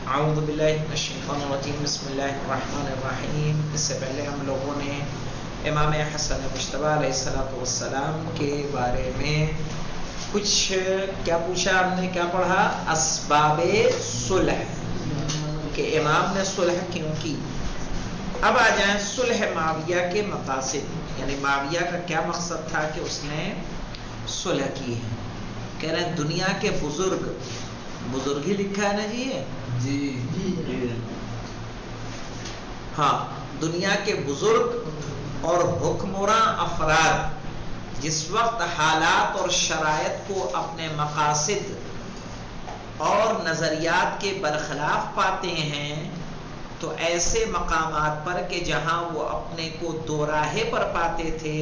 اعوذ باللہ من الشیطان الرجیم بسم اللہ الرحمن الرحیم۔ اس سے پہلے ہم لوگوں نے امام حسن مجتبی علیہ السلام کے بارے میں کچھ کیا پوچھا، ہم نے کیا پڑھا؟ اسباب صلح، کہ امام نے صلح کیوں کی۔ اب آ جائیں صلح معاویہ کے مقاصد، یعنی معاویہ کا کیا مقصد تھا کہ اس نے صلح کی ہے۔ کہہ رہے ہیں دنیا کے بزرگ ہی لکھا ہے نا جی ہاں، دنیا کے بزرگ اور حکمراں افراد جس وقت حالات اور شرائط کو اپنے مقاصد اور نظریات کے برخلاف پاتے ہیں تو ایسے مقامات پر کہ جہاں وہ اپنے کو دو راہے پر پاتے تھے،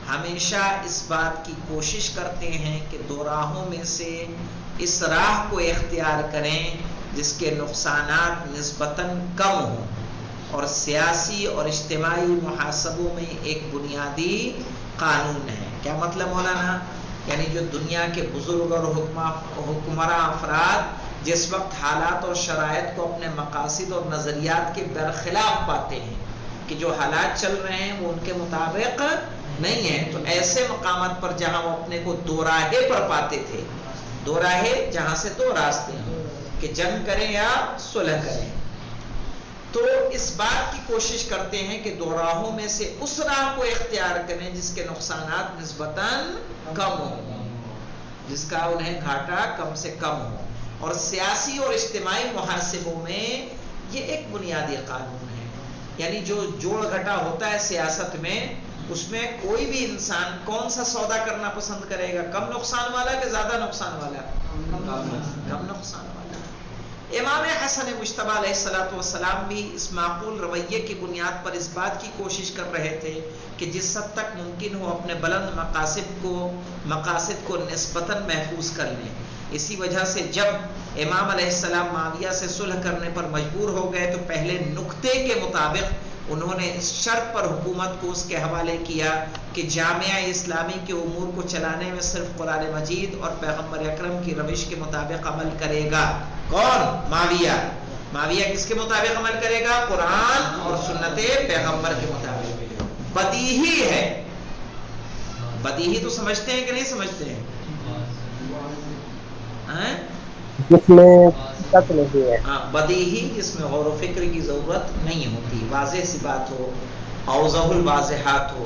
ہمیشہ اس بات کی کوشش کرتے ہیں کہ دو راہوں میں سے اس راہ کو اختیار کریں جس کے نقصانات نسبتاً کم ہوں، اور سیاسی اور اجتماعی محاسبوں میں ایک بنیادی قانون ہے۔ کیا مطلب مولانا؟ یعنی جو دنیا کے بزرگ اور حکمراں افراد جس وقت حالات اور شرائط کو اپنے مقاصد اور نظریات کے برخلاف پاتے ہیں کہ جو حالات چل رہے ہیں وہ ان کے مطابق نہیں ہیں، تو ایسے مقامات پر جہاں وہ اپنے کو دو راہے پر پاتے تھے، دو راہے جہاں سے دو راستے ہیں کہ جنگ کریں یا صلح کریں، تو اس بات کی کوشش کرتے ہیں کہ دو راہوں میں سے اس راہ کو اختیار کریں جس کے نقصانات نسبتاً کم ہوں، جس کا انہیں گھاٹا کم سے کم ہو، اور سیاسی اور اجتماعی محاسبوں میں یہ ایک بنیادی قانون ہے۔ یعنی جو جوڑ گھٹا ہوتا ہے سیاست میں، اس میں کوئی بھی انسان کون سا سودا کرنا پسند کرے گا؟ کم نقصان والا کہ زیادہ نقصان والا؟ کم نقصان والا۔ امام حسن مجتبی علیہ السلام بھی اس معقول رویے کی بنیاد پر اس بات کی کوشش کر رہے تھے کہ جس حد تک ممکن ہو اپنے بلند مقاصد کو نسبتاً محفوظ کر لیں۔ اسی وجہ سے جب امام علیہ السلام معاویہ سے صلح کرنے پر مجبور ہو گئے تو پہلے نقطے کے مطابق انہوں نے اس شرط پر حکومت کو اس کے حوالے کیا کہ جامعہ اسلامی کے امور کو چلانے میں صرف قرآن مجید اور پیغمبر اکرم کی روش کے مطابق عمل کرے گا۔ کون؟ معاویہ۔ معاویہ کس کے مطابق عمل کرے گا؟ قرآن اور سنت پیغمبر کے مطابق۔ بدیہی ہے، بدیہی تو سمجھتے ہیں کہ نہیں سمجھتے ہیں؟ جس میں شک نہیں ہے، بدیہی جس میں غور و فکر کی ضرورت نہیں ہوتی، واضح سی بات ہو، اوضح الواضحات ہو۔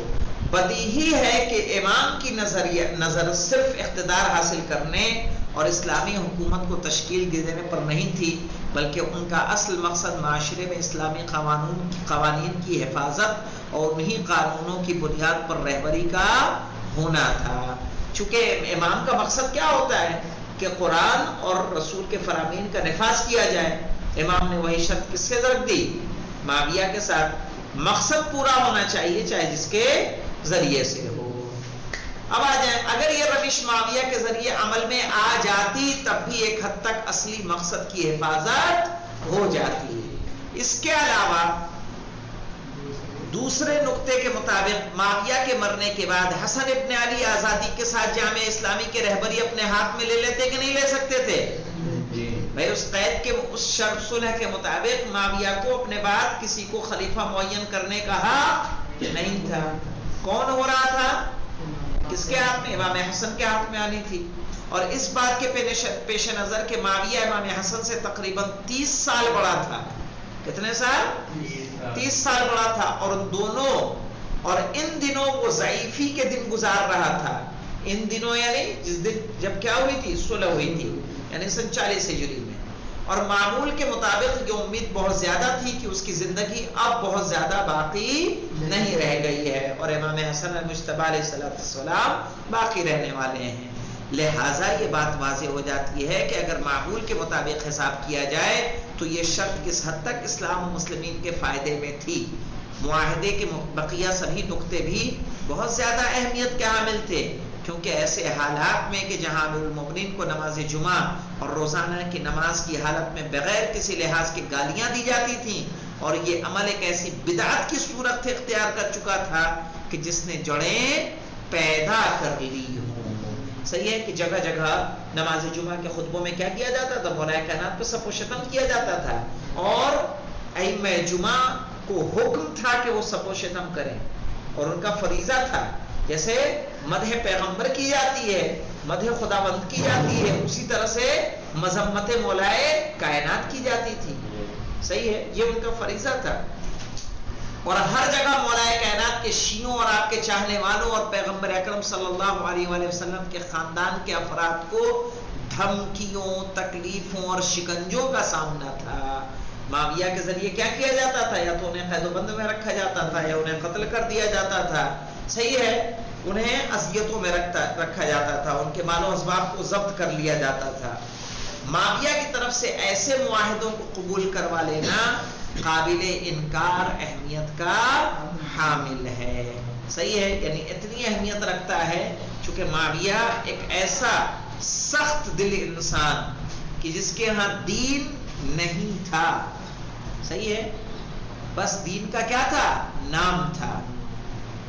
بدیہی ہے کہ امام کی نظر صرف اقتدار حاصل کرنے اور اسلامی حکومت کو تشکیل دینے پر نہیں تھی، بلکہ ان کا اصل مقصد معاشرے میں اسلامی قوانین کی حفاظت اور انہی قانونوں کی بنیاد پر رہبری کا ہونا تھا۔ چونکہ امام کا مقصد کیا ہوتا ہے کہ قرآن اور رسول کے فرامین کا نفاذ کیا جائے۔ امام نے وہی شرط کس سے رکھ دی؟ معاویہ کے ساتھ۔ مقصد پورا ہونا چاہیے چاہے جس کے ذریعے سے ہو۔ اب آ جائیں، اگر یہ روش معاویہ کے ذریعے عمل میں آ جاتی تب بھی ایک حد تک اصلی مقصد کی حفاظت ہو جاتی۔ اس کے علاوہ دوسرے نقطے کے مطابق معاویہ کے مرنے کے بعد حسن ابن علی آزادی کے ساتھ جامعہ اسلامی کے رہبری اپنے ہاتھ میں لے لیتے کہ نہیں لے سکتے تھے؟ بھائی اس قید کے اس شرط صلح کے مطابق معاویہ کو اپنے بعد کسی کو خلیفہ معین کرنے کا حق نہیں تھا۔ کون ہو رہا تھا؟ کس کے ہاتھ میں؟ امام حسن کے ہاتھ میں آنی تھی۔ اور اس بات کے پیش نظر کہ معاویہ امام حسن سے تقریباً 30 سال بڑا تھا۔ کتنے سال؟ 30 سال بڑا تھا، اور ان دنوں وہ ضعیفی کے دن گزار رہا تھا۔ ان دنوں یعنی جس دن جب کیا ہوئی تھی؟ صلح ہوئی تھی، یعنی 40 ہجری میں۔ اور معمول کے مطابق یہ امید بہت زیادہ تھی کہ اس کی زندگی اب بہت زیادہ باقی نہیں رہ گئی ہے، اور امام حسن مجتبی علیہ السلام باقی رہنے والے ہیں۔ لہٰذا یہ بات واضح ہو جاتی ہے کہ اگر معمول کے مطابق حساب کیا جائے تو یہ شرط کس حد تک اسلام و مسلمین کے فائدے میں تھی۔ معاہدے کے بقیہ سبھی نقطے بھی بہت زیادہ اہمیت کے حامل تھے، کیونکہ ایسے حالات میں کہ جہاں امیر المومنین کو نماز جمعہ اور روزانہ کی نماز کی حالت میں بغیر کسی لحاظ کے گالیاں دی جاتی تھیں، اور یہ عمل ایک ایسی بدعت کی صورت اختیار کر چکا تھا کہ جس نے جڑیں پیدا کر لی ہوں، صحیح ہے کہ جگہ جگہ نماز جمعہ کے خطبوں میں کیا کیا جاتا تھا؟ مولا کائنات پہ سب و شتم کیا جاتا تھا، اور ائمہ جمعہ کو حکم تھا کہ وہ سب و شتم کریں، اور ان کا فریضہ تھا. جیسے مدح پیغمبر کی جاتی ہے، مدح خداوند کی جاتی ہے، اسی طرح سے مذمت مولائے کائنات کی جاتی تھی. صحیح ہے، یہ ان کا فریضہ تھا. اور ہر جگہ مولائے کائنات کے شیعوں اور آپ کے چاہنے والوں اور پیغمبر اکرم صلی اللہ علیہ وآلہ وسلم کے خاندان کے افراد کو دھمکیوں، تکلیفوں اور شکنجوں کا سامنا تھا. معاویہ کے ذریعے کیا کیا جاتا تھا؟ یا تو انہیں قید و بند میں رکھا جاتا تھا، یا انہیں قتل کر دیا جاتا تھا. صحیح ہے، انہیں اذیتوں میں رکھا جاتا تھا، ان کے مال و اسباب کو ضبط کر لیا جاتا تھا. معاویہ کی طرف سے ایسے معاہدوں کو قبول کروا لینا قابل انکار اہمیت کا حامل ہے. صحیح ہے، یعنی اتنی اہمیت رکھتا ہے چونکہ معاویہ ایک ایسا سخت دل انسان کہ جس کے ہاں دین نہیں تھا. صحیح ہے، بس دین کا کیا تھا؟ نام تھا.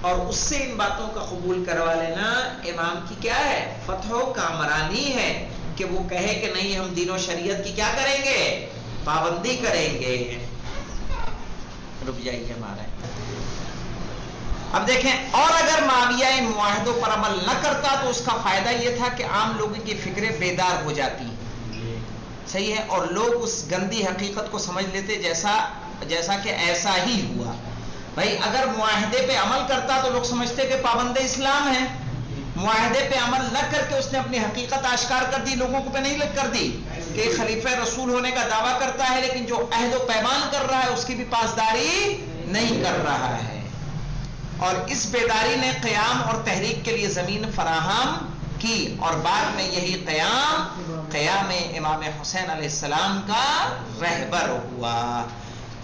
اور اس سے ان باتوں کا قبول کروا لینا امام کی کیا ہے؟ فتح و کامرانی ہے کہ وہ کہے کہ نہیں، ہم دین و شریعت کی کیا کریں گے؟ پابندی کریں گے. رک جائیے ہمارے. اب دیکھیں، اور اگر معاویہ ان معاہدوں پر عمل نہ کرتا تو اس کا فائدہ یہ تھا کہ عام لوگوں کی فکریں بیدار ہو جاتی. صحیح ہے، اور لوگ اس گندی حقیقت کو سمجھ لیتے جیسا کہ ایسا ہی ہوا. بھائی اگر معاہدے پہ عمل کرتا تو لوگ سمجھتے کہ پابند اسلام ہے. معاہدے پہ عمل نہ کر کے اس نے اپنی حقیقت آشکار کر دی، لوگوں کو پہ نہیں کر دی کہ خلیفہ رسول ہونے کا دعویٰ کرتا ہے لیکن جو عہد و پیمان کر رہا ہے اس کی بھی پاسداری نہیں کر رہا ہے. اور اس بیداری نے قیام اور تحریک کے لیے زمین فراہم کی، اور بعد میں یہی قیام امام حسین علیہ السلام کا رہبر ہوا.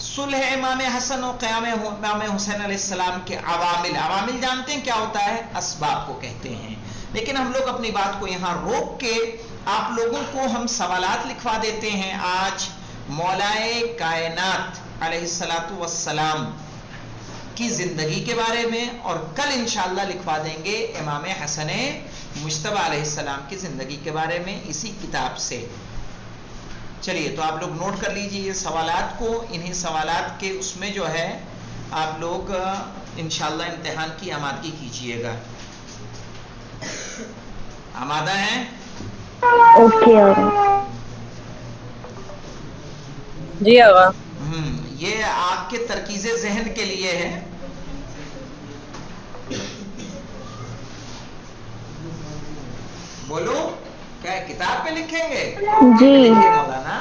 صلح امام حسن و قیام امام حسین علیہ السلام کے عوامل جانتے ہیں کیا ہوتا ہے؟ اسباب کو کہتے ہیں. لیکن ہم لوگ اپنی بات کو یہاں روک کے آپ لوگوں کو ہم سوالات لکھوا دیتے ہیں آج مولائے کائنات علیہ الصلوۃ والسلام کی زندگی کے بارے میں، اور کل انشاءاللہ لکھوا دیں گے امام حسن مجتبی علیہ السلام کی زندگی کے بارے میں اسی کتاب سے. چلیے تو آپ لوگ نوٹ کر لیجئے یہ سوالات کو. انہی سوالات کے اس میں جو ہے آپ لوگ انشاءاللہ امتحان کی آمادگی کیجئے گا. آمادہ ہیں؟ اوکے جی آقا. یہ آپ کے ترکیز ذہن کے لیے ہے. بولو، کیا کتاب پہ لکھیں گے؟ جی لکھیے مولانا.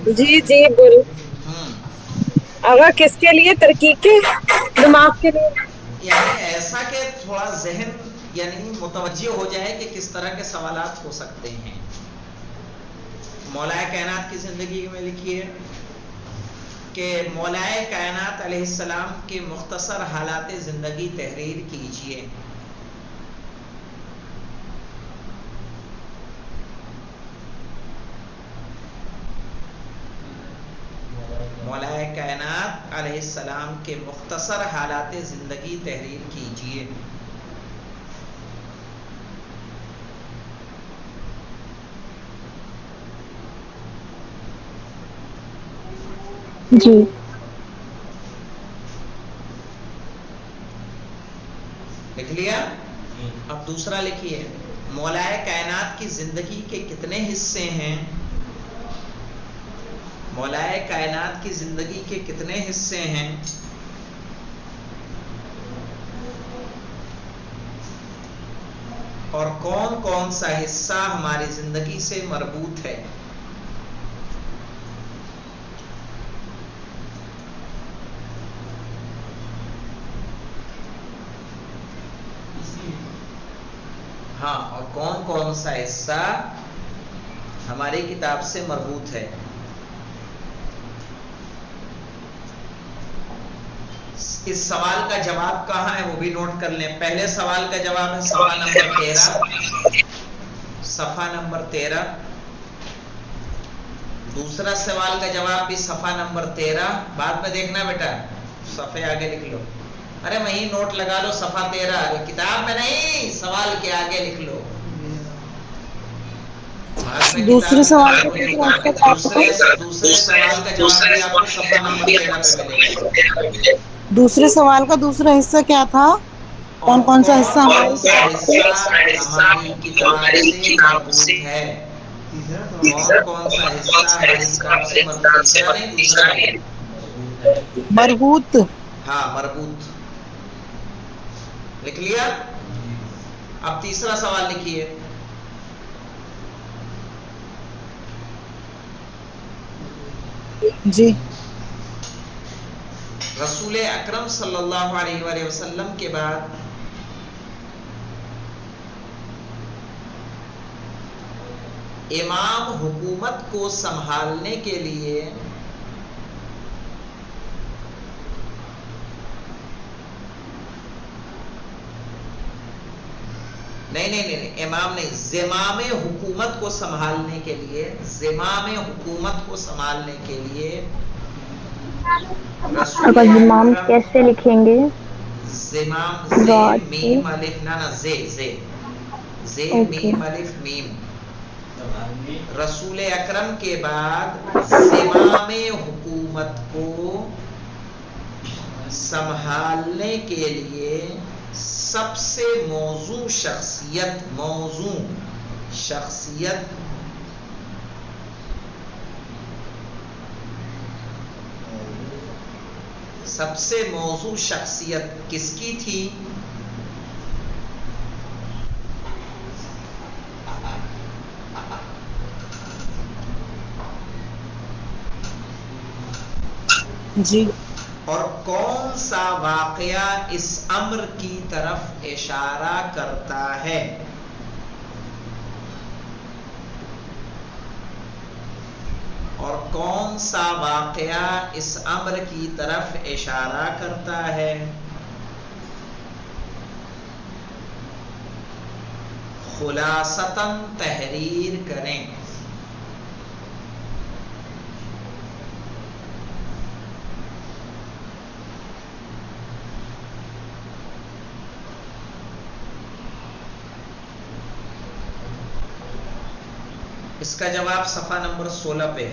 جی بول. آقا کس کے لیے؟ ترکیب کے دماغ کے لیے؟ یعنی ایسا کہ تھوڑا ذہن یعنی متوجہ ہو جائے کہ کس طرح کے سوالات ہو سکتے ہیں. مولائے کائنات کی زندگی میں لکھیے کہ مولائے کائنات علیہ السلام کے مختصر حالات زندگی تحریر کیجیے. مولائے کائنات علیہ السلام کے مختصر حالات زندگی تحریر کیجیے. جی. لکھ لیا؟ اب دوسرا لکھیے، مولائے کائنات کی زندگی کے کتنے حصے ہیں؟ مولائے کائنات کی زندگی کے کتنے حصے ہیں؟ اور کون کون سا حصہ ہماری زندگی سے مربوط ہے؟ ہاں، اور کون کون سا حصہ ہماری کتاب سے مربوط ہے؟ اس سوال کا جواب کہاں ہے وہ بھی نوٹ کر لیں. پہلے سوال کا جواب ہے صفحہ نمبر 13. صفحہ نمبر 13. دوسرا سوال کا جواب بھی صفحہ نمبر 13. بعد میں دیکھنا بیٹا، صفحے آگے لکھ لو. ارے وہیں نوٹ لگا لو، صفحہ 13 کتاب میں نہیں، سوال کے آگے لکھ لو. دوسرے سوال کا دوسرے سوال کا جواب بھی آپ کو صفحہ نمبر 13 پہ ملے گا. دوسرے سوال کا دوسرا حصہ کیا تھا؟ اور کون سا حصہ کون سا حصہ ہماری کتاب سے مربوط ہے؟ کون سا حصہ ہماری کتاب سے مربوط؟ تیسرا نہیں، دوسرا ہے. مربوط. ہاں مربوط. لکھ لیا؟ اب تیسرا سوال لکھیے. جی. رسول اکرم صلی اللہ علیہ وآلہ وسلم کے بعد امام حکومت کو سنبھالنے کے لیے نہیں امام نہیں، زمام حکومت کو سنبھالنے کے لیے، زمام حکومت کو سنبھالنے کے لیے رسول اگر امام اکرم کیسے لکھیں گے؟ زمام زے ڈاٹ میم الف نا زے زے اوکے. میم الف میم. رسول اکرم کے بعد زمام حکومت کو سنبھالنے کے لیے سب سے موزوں شخصیت سب سے موزوں شخصیت کس کی تھی؟ جی. اور کون سا واقعہ اس امر کی طرف اشارہ کرتا ہے؟ اور کون سا واقعہ اس امر کی طرف اشارہ کرتا ہے؟ خلاصتاً تحریر کریں. اس کا جواب صفحہ نمبر 16 پہ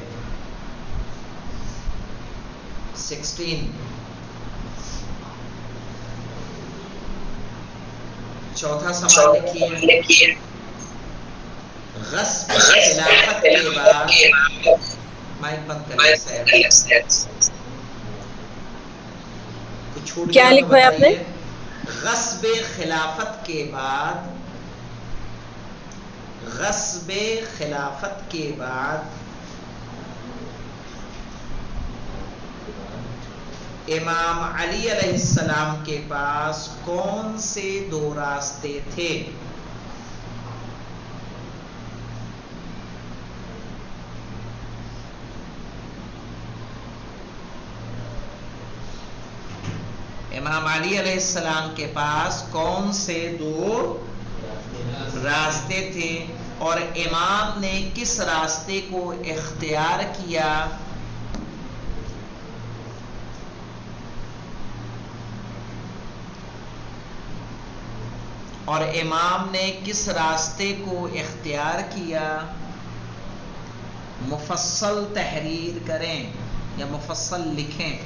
16. چوتھا سوال لکھیے. غصب خلافت کے بعد مائک بند کر کچھ چھوٹ کیا گیا تو لکھوایا آپ نے؟ بتائیے. غصب خلافت کے بعد امام علی علیہ السلام کے پاس کون سے 2 راستے تھے؟ امام علی علیہ السلام کے پاس کون سے 2 راستے تھے اور امام نے کس راستے کو اختیار کیا؟ اور امام نے کس راستے کو اختیار کیا؟ مفصل تحریر کریں یا مفصل لکھیں.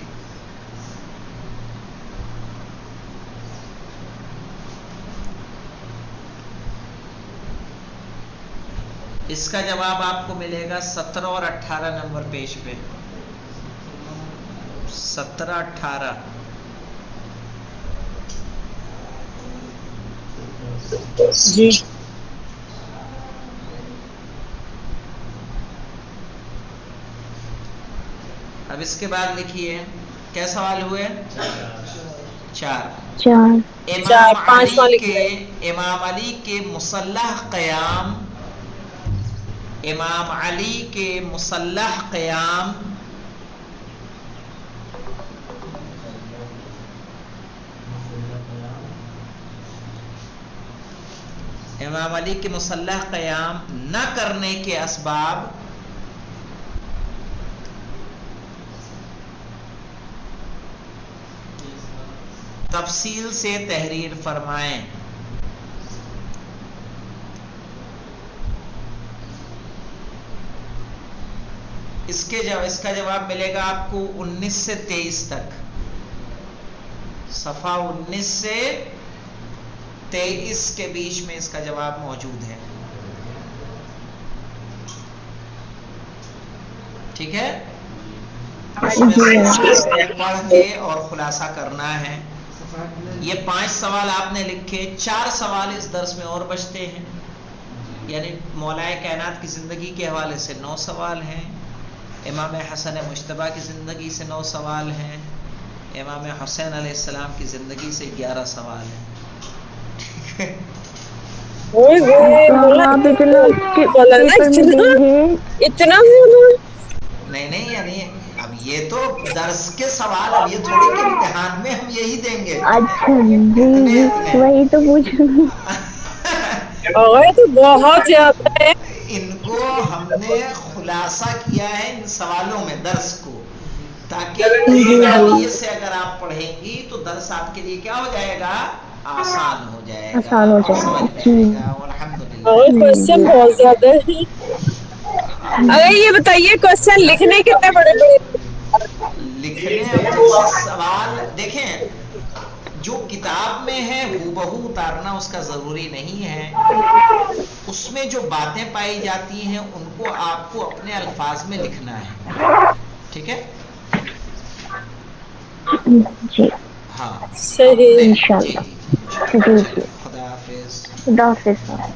اس کا جواب آپ کو ملے گا 17 اور 18 نمبر پیج پہ. 17 18. جی. اب اس کے بعد لکھیے کیا سوال ہوئے؟ 4. 4. امام علی کے مسلح قیام امام علی کے مسلح قیام امام علی کے مسلح قیام نہ کرنے کے اسباب تفصیل سے تحریر فرمائیں. اس کا جواب ملے گا آپ کو 19 سے 23 تک، صفحہ 19 سے 23 کے بیچ میں اس کا جواب موجود ہے. ٹھیک ہے، اس میں سے پڑھ کے اور خلاصہ کرنا ہے. یہ 5 سوال آپ نے لکھے، 4 سوال اس درس میں اور بچتے ہیں، یعنی مولا کائنات کی زندگی کے حوالے سے 9 سوال ہیں، امام حسن مجتبیٰ کی زندگی سے 9 سوال ہیں، امام حسین علیہ السلام کی زندگی سے 11 سوال ہیں. ٹھیک ہے، آپ اتنا نہیں یعنی اب یہ تو درس کے سوال، اب یہ تھوڑی کہ امتحان میں ہم یہی دیں گے. اچھا جی وہی تو پوچھ رہی ہوں. تو بہت زیادہ ہے. ان کو ہم نے خلاصہ کیا ہے ان سوالوں میں درس کو، تاکہ اس نوعیت سے اگر آپ پڑھیں گی تو درس آپ کے لیے کیا ہو جائے گا، آسان ہو جائے گا آسان ہو اور جائے سمجھ گا. میں جی آئے گا. الحمدللہ. اور کوشچن بہت زیادہ ہے. اگر یہ بتائیے کوشچن لکھنے کتنے بڑے بڑے لکھنے اب جیسے سوال دیکھیں، جو کتاب میں ہے ہو بہو اتارنا اس کا ضروری نہیں ہے، اس میں جو باتیں پائی جاتی ہیں ان کو آپ کو اپنے الفاظ میں لکھنا ہے. ٹھیک ہے، جی ہاں صحیح. جی انشاءاللہ. جی جی چلو جی خدا حافظ. خدا حافظ.